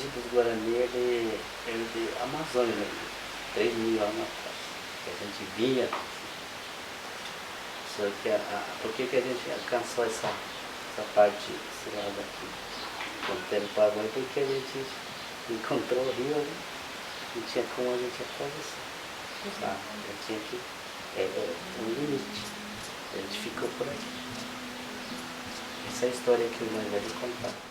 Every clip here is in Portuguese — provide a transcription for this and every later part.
indígenas Guarani, ele de Amazônia, né? 3.000 anos atrás. Que a gente via. Só que por que a gente alcançou essa parte, esse lado aqui? Com o tempo agora, porque a gente encontrou o rio ali, não tinha como a gente atravessar. Tá? Eu tinha que. Um limite. A gente ficou por aqui. Essa é a história que o mais velho contava.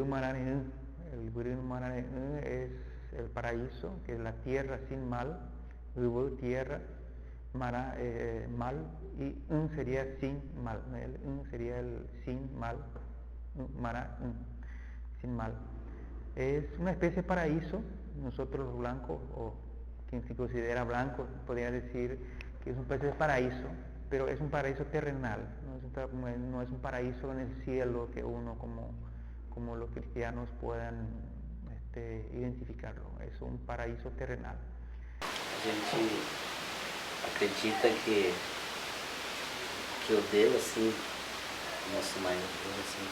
Marañón, el Burino Marañón es el paraíso, que es la tierra sin mal, tierra, mal, y sería sin mal, el sería el sin mal, sin mal. Es una especie de paraíso, nosotros los blancos, o quien se considera blanco, podría decir que es una especie de paraíso, pero es un paraíso terrenal, no es un paraíso en el cielo que uno como los cristianos puedan identificarlo. Es un paraíso terrenal. A gente acredita que o Deus, assim, o nosso maior Deus, assim,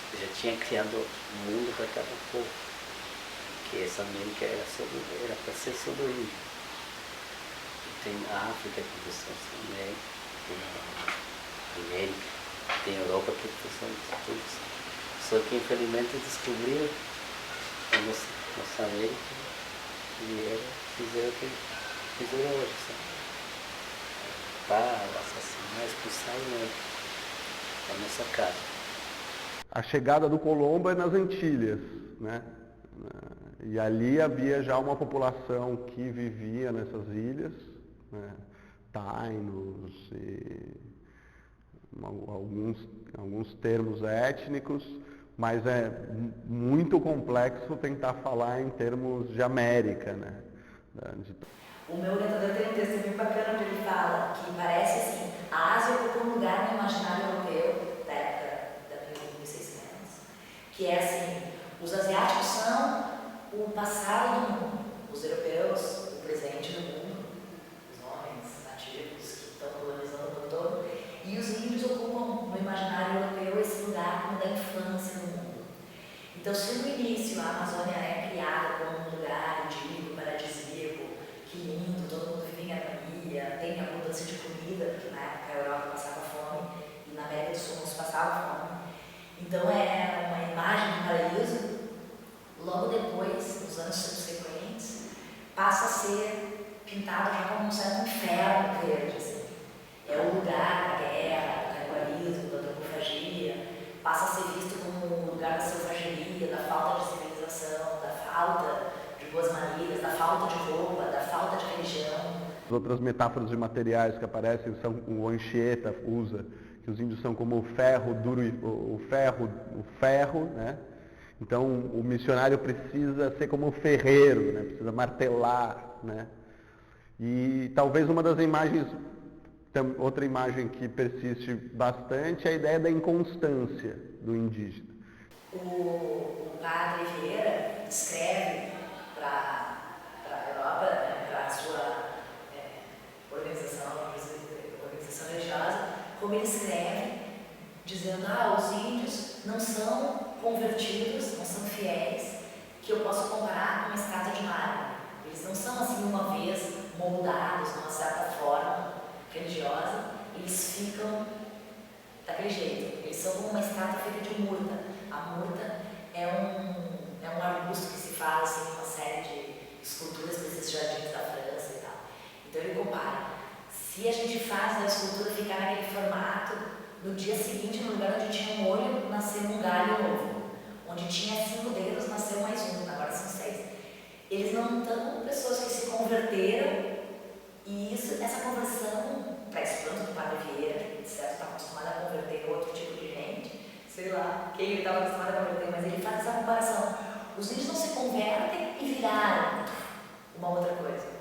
que já tinha criado o mundo para cada povo. Que essa América era para ser sobre o índio. Tem a África que é América, tem a América, tem a Europa que são todos. Só que infelizmente descobriram a nossa América e fizeram o que fizeram hoje, sabe? Para assassinar, expulsar da nossa casa. A chegada do Colombo é nas Antilhas, né? E ali havia já uma população que vivia nessas ilhas, né? Tainos e alguns termos étnicos, mas é muito complexo tentar falar em termos de América, né? O meu orientador tem um texto bem bacana onde ele fala que parece assim, a Ásia ocupa um lugar no imaginário europeu da época da 1600, que é assim, os asiáticos são o passado do mundo, os europeus o presente do mundo, os homens nativos que estão colonizando o mundo todo, e os índios ocupam no imaginário europeu esse lugar como da infância no mundo. Então, se no início a Amazônia é criada como um lugar idílico, paradisíaco, que lindo, todo mundo vive em harmonia, tem abundância de comida, porque na época a Europa passava fome e na América do Sul não se passava fome. Então é uma imagem do paraíso. Logo depois, nos anos subsequentes, passa a ser pintado já como um certo inferno verde. Assim. É o lugar da guerra, do canibalismo, da antropofagia, passa a ser visto como o lugar da selvageria, da falta de civilização, da falta de boas maneiras, da falta de roupa, da falta de religião. Outras metáforas de materiais que aparecem são o Anchieta usa, que os índios são como o ferro duro, o ferro, né? Então o missionário precisa ser como o ferreiro, né? Precisa martelar, né? E talvez uma das imagens, outra imagem que persiste bastante é a ideia da inconstância do indígena. O padre Vieira escreve para a Europa, né, para a sua organização religiosa, como ele escreve, dizendo, os índios não são convertidos, não são fiéis, que eu posso comparar com uma estátua de mármore. Eles não são assim uma vez moldados de uma certa forma religiosa, eles ficam daquele jeito. Eles são como uma estátua feita de murta. A murta é um arbusto que se faz assim, uma série de esculturas para esses jardins da França e tal. Então ele compara. Se a gente faz a escultura ficar naquele formato, no dia seguinte, no lugar onde tinha um olho, nasceu um galho novo. Onde tinha 5 dedos, nasceu mais um, agora são 6. Eles não estão pessoas que se converteram, e essa conversão, para espanto do padre Vieira, que certo está acostumado a converter outro tipo de gente, sei lá, quem ele estava acostumado a converter, mas ele faz essa comparação. Os índios não se convertem e viraram uma outra coisa.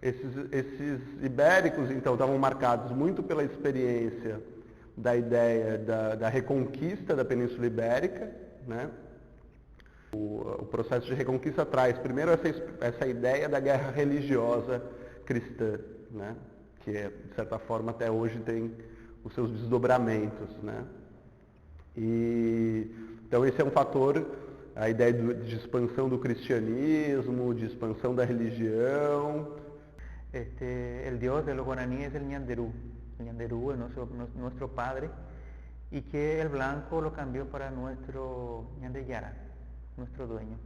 Esses ibéricos, então, estavam marcados muito pela experiência da ideia da reconquista da Península Ibérica, né? O processo de reconquista traz primeiro essa ideia da guerra religiosa cristã, né? Que de certa forma até hoje tem os seus desdobramentos, né? Então esse é um fator, a ideia de expansão do cristianismo, de expansão da religião. El dios de los guaraníes es el Ñanderú. El Ñanderú es nuestro padre, y que el blanco lo cambió para nuestro Ñandeyara, nuestro dueño.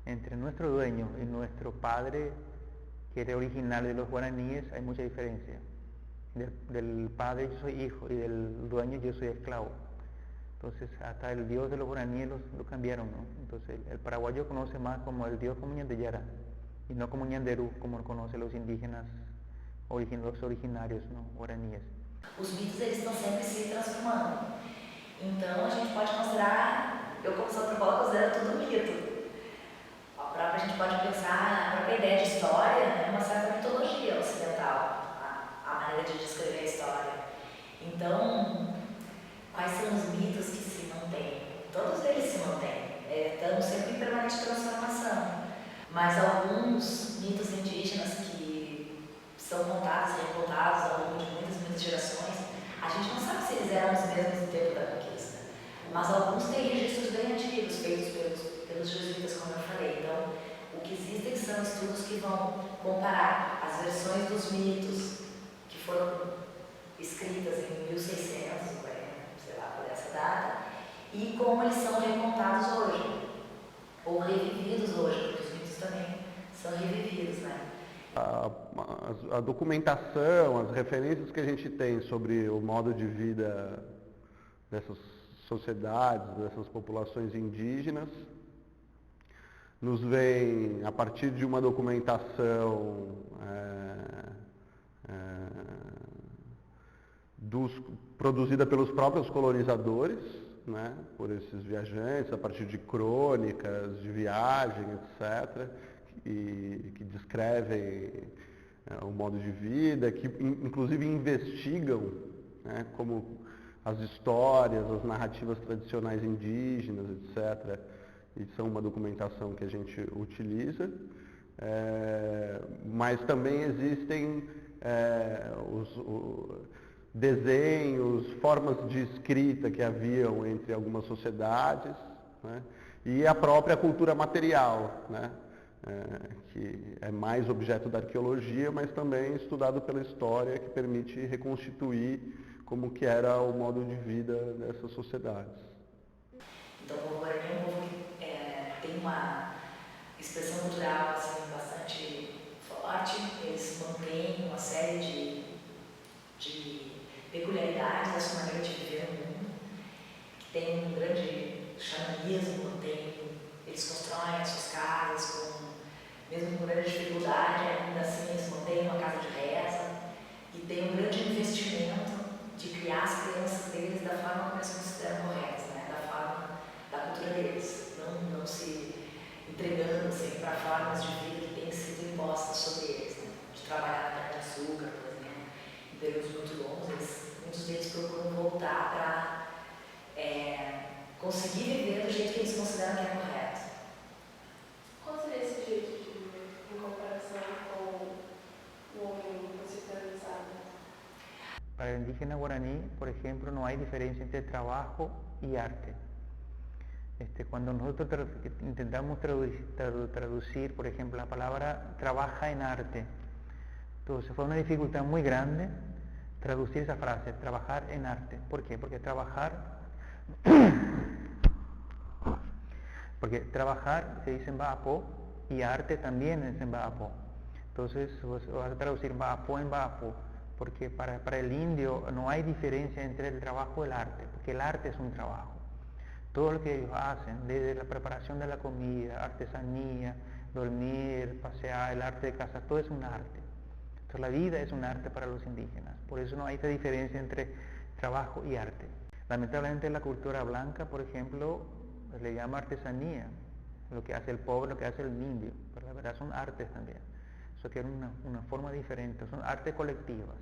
Entre nuestro dueño y nuestro padre, que era original de los guaraníes, hay mucha diferencia. Del padre yo soy hijo y del dueño yo soy esclavo. Entonces hasta el dios de los guaraníes lo cambiaron, ¿no? Entonces el paraguayo conoce más como el dios como Ñandeyara y no como Ñanderú, como lo conocen los indígenas, los originarios, ¿no? Guaraníes. Os mitos eles estão sempre se transformando. Então a gente pode considerar, eu como sou antropóloga considero tudo mito. A gente pode pensar, a própria ideia de história é uma certa mitologia ocidental, a maneira de descrever a história. Então, quais são os mitos que se mantêm? Todos eles se mantêm, estão sempre em permanente transformação. Mas alguns mitos indígenas que são contados e recontados ao longo de muitas gerações, a gente não sabe se eles eram os mesmos no tempo da conquista. Mas alguns têm registros bem antigos, feitos pelos jesuítas, como eu falei. Então, o que existem são estudos que vão comparar as versões dos mitos que foram escritas em 1640, sei lá, por essa data, e como eles são recontados hoje, ou revividos hoje, porque os mitos também são revividos, né? A documentação, as referências que a gente tem sobre o modo de vida dessas sociedades, dessas populações indígenas, nos vem a partir de uma documentação produzida pelos próprios colonizadores, né, por esses viajantes, a partir de crônicas de viagem, etc., que descrevem o modo de vida, que inclusive investigam, né, como as histórias, as narrativas tradicionais indígenas, etc., e são uma documentação que a gente utiliza, mas também existem os desenhos, formas de escrita que haviam entre algumas sociedades, né, e a própria cultura material, né, que é mais objeto da arqueologia, mas também estudado pela história, que permite reconstituir como que era o modo de vida dessas sociedades. Então, o povo guarani é um povo que tem uma expressão cultural assim, bastante forte, eles mantêm uma série de peculiaridades da sua maneira de viver no mundo, que tem um grande xamanismo, eles constroem as suas casas mesmo com grande dificuldade, ainda assim eles mantêm uma casa de reza e tem um grande investimento de criar as crianças deles da forma como eles consideram corretas, né? Da forma da cultura deles, não se entregando assim, para formas de vida que têm sido impostas sobre eles, né? De trabalhar na cana-de-açúcar, por exemplo, em períodos muito longos, muitos deles procuram voltar para conseguir viver do jeito que eles consideram que é correto. Qual seria esse jeito de viver em comparação com o homem occidentalizado? Para el indígena guaraní, por ejemplo, no hay diferencia entre trabajo y arte. Cuando nosotros intentamos traducir, por ejemplo, la palabra trabaja en arte, entonces fue una dificultad muy grande traducir esa frase, trabajar en arte. ¿Por qué? Porque trabajar se dice en Baapo y arte también es en Baapo. Entonces vas a traducir Baapo en Baapo, porque para el indio no hay diferencia entre el trabajo y el arte, porque el arte es un trabajo. Todo lo que ellos hacen, desde la preparación de la comida, artesanía, dormir, pasear, el arte de casa, todo es un arte. Entonces la vida es un arte para los indígenas, por eso no hay esa diferencia entre trabajo y arte. Lamentablemente la cultura blanca, por ejemplo, le llama artesanía, lo que hace el pobre, lo que hace el indio, pero la verdad son artes también. só que era una forma diferente, son artes colectivas,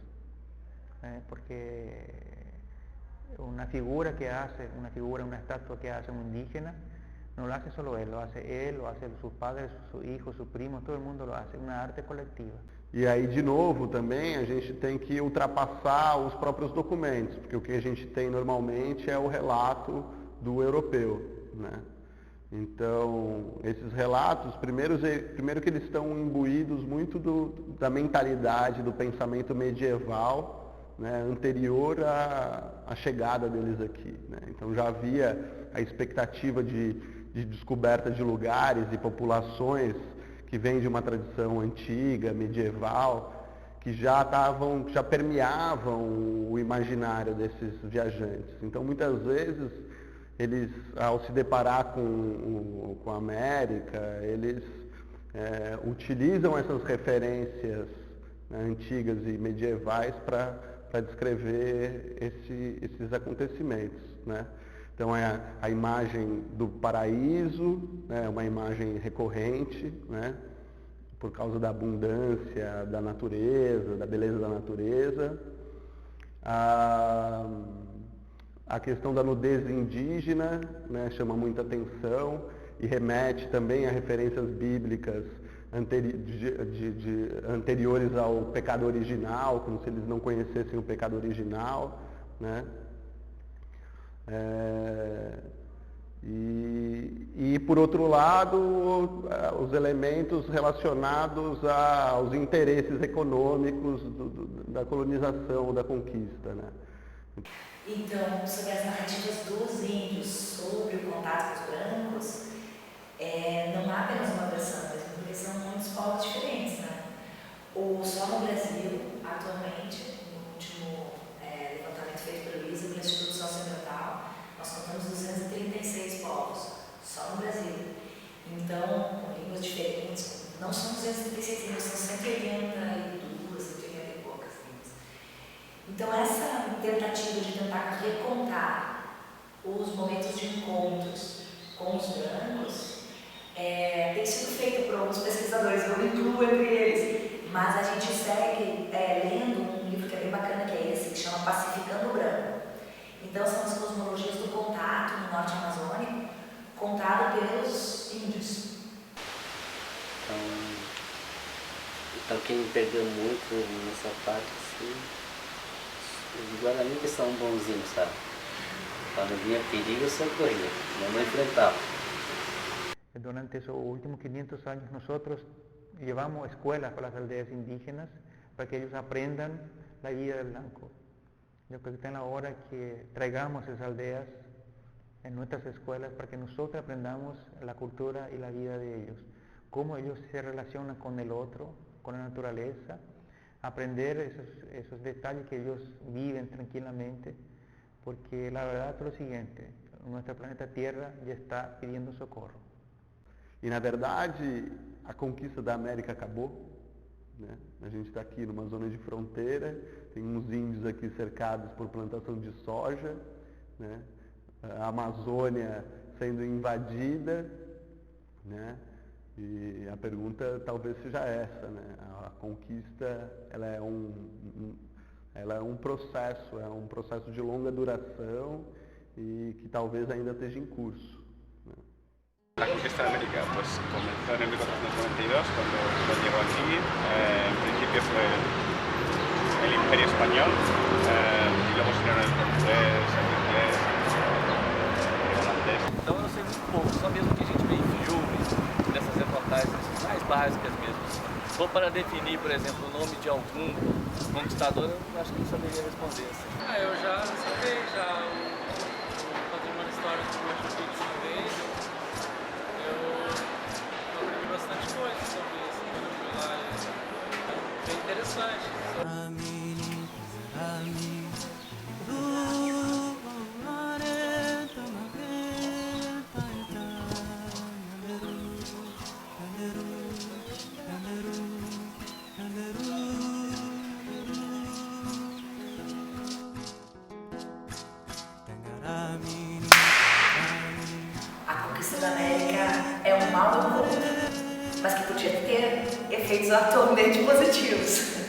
porque una figura, una estatua que hace un indígena, no lo hace solo él, lo hace sus padres, sus hijos, sus primos, todo el mundo lo hace, una arte coletiva. E aí, de novo, também a gente tem que ultrapassar os próprios documentos, porque o que a gente tem normalmente é o relato do europeu, né? Então, esses relatos, primeiro que eles estão imbuídos muito da mentalidade, do pensamento medieval, né, anterior à chegada deles aqui, né? Então já havia a expectativa de descoberta de lugares e populações que vêm de uma tradição antiga, medieval, que já permeavam o imaginário desses viajantes. Então, muitas vezes, eles, ao se deparar com a América, eles utilizam essas referências, né, antigas e medievais para descrever esses acontecimentos, né? Então é a imagem do paraíso, né, uma imagem recorrente, né, por causa da abundância da natureza, da beleza da natureza. A questão da nudez indígena, né, chama muita atenção e remete também a referências bíblicas anteriores ao pecado original, como se eles não conhecessem o pecado original, né? E por outro lado, os elementos relacionados aos interesses econômicos da colonização, da conquista, né? Então, sobre as narrativas dos índios sobre o contato com os brancos, não há apenas uma versão, porque são muitos povos diferentes, né? Só no Brasil, atualmente, no último levantamento feito pelo ISA, pelo Instituto Socioambiental, nós contamos 236 povos, só no Brasil. Então, com línguas diferentes, não são 236 línguas, são 182, 180 e poucas línguas. Então, essa tentativa de tentar recontar os momentos de encontros com os brancos tem sido feita por alguns pesquisadores, eu me incluo entre eles, mas a gente segue lendo um livro que é bem bacana, que é esse, que chama Pacificando o Branco. Então, são as cosmologias do contato no norte amazônico, contada pelos índios. Então quem me perdeu muito nessa parte, assim, os Guarani que são bonzinhos, sabe? Quando vinha perigo, eu socorria, não enfrentava. Durante esos últimos 500 años nosotros llevamos escuelas para las aldeas indígenas para que ellos aprendan la vida del blanco. Yo creo que está en la hora que traigamos esas aldeas en nuestras escuelas para que nosotros aprendamos la cultura y la vida de ellos, cómo ellos se relacionan con el otro, con la naturaleza, aprender esos detalles que ellos viven tranquilamente, porque la verdad es lo siguiente, nuestro planeta Tierra ya está pidiendo socorro. E na verdade, a conquista da América acabou, né? A gente está aqui numa zona de fronteira, tem uns índios aqui cercados por plantação de soja, né? A Amazônia sendo invadida, né? E a pergunta talvez seja essa, né? A conquista, ela é um processo de longa duração e que talvez ainda esteja em curso. La conquista de América pues comenzó en 1492 cuando llegó aquí. En principio fue el Imperio Español y luego se unieron el francés, el inglés, el holandés. Então eu sei muito pouco, só mesmo que a gente vê em filmes, nessas reportagens mais básicas mesmo. Se for para definir, por exemplo, o nome de algum conquistador, eu acho que não saberia responder. Eu já escutei o patrimônio histórico do Machu Picchu uma vez. Eu aprendi bastante coisa sobre isso quando eu fui lá. É bem interessante. A conquista da América é um mal encontro. mas que podia ter efeitos atualmente positivos.